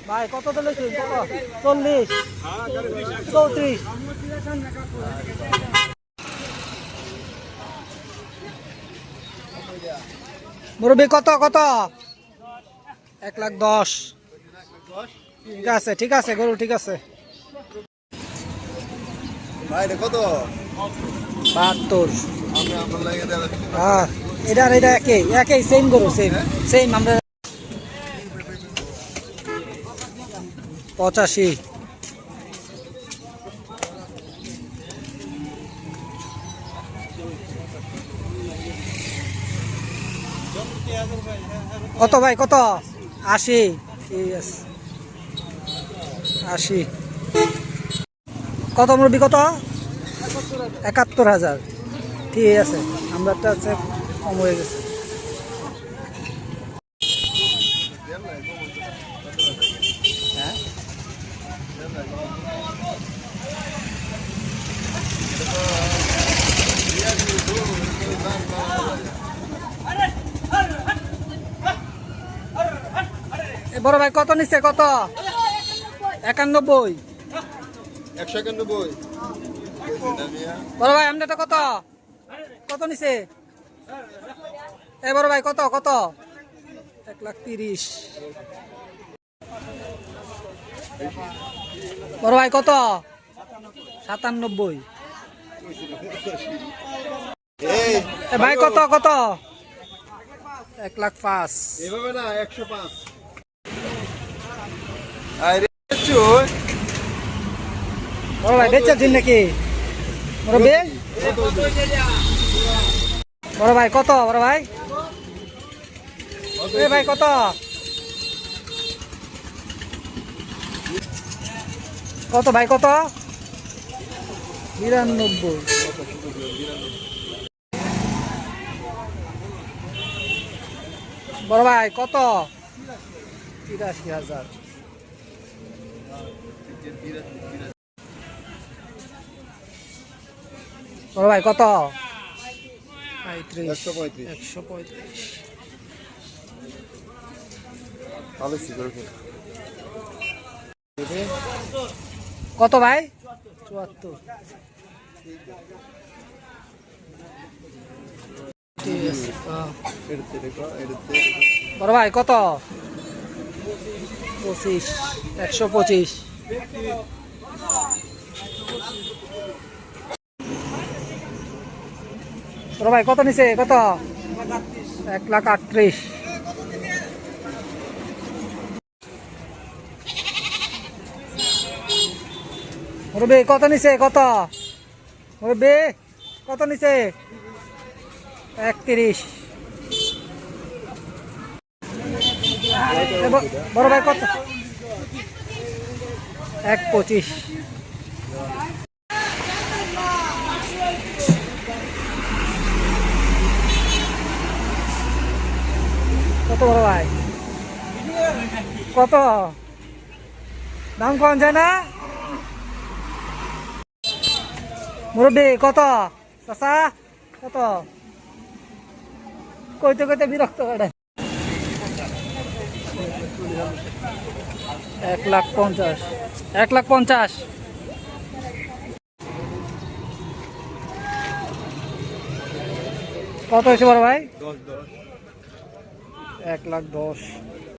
ভাই কত দিলে কত 40 34 মুরব্বি কত কত 1,10,000 ঠিক আছে গরু ঠিক আছে ভাই কত 72 আমি আমার লাগে হ্যাঁ এটা একই সেম গরু সেম আমরা 85 কত ভাই কত 80 ঠিক আছে 80 কত মুরব্বি কত 71,000 ঠিক আছে আমরা তো আছে কম হয়ে গেছে হ্যাঁ বড় ভাই কত নিচ্ছে কত 91 191 বড় ভাই আমাদের তো কত কত নিছে বড় ভাই কত কত 1,30,000 বড় ভাই কত 97 ভাই কত কত 1,05,000 এভাবে না 105 বড় ভাই বেচে দিন নাকি বড় ভাই কত বড় ভাই ভাই কত কত ভাই কত 92 বড় ভাই কত 83,000 বড় ভাই কত 135 কত ভাই 74 ঠিক আছে বড় ভাই কত 25 125 বড় ভাই কত নিছে কত 1,38,000 মুরব্বি কত নিছে কত মুরব্বি কত নিছে 31 বড় ভাই কত 1,25 কত বড় ভাই কত দাম কম যায় না মুরব্বি কত চাচা কত কইতে কইতে বিরক্ত করে 1,50,000 1,50,000 কত হয়েছে বড় ভাই 1,10,000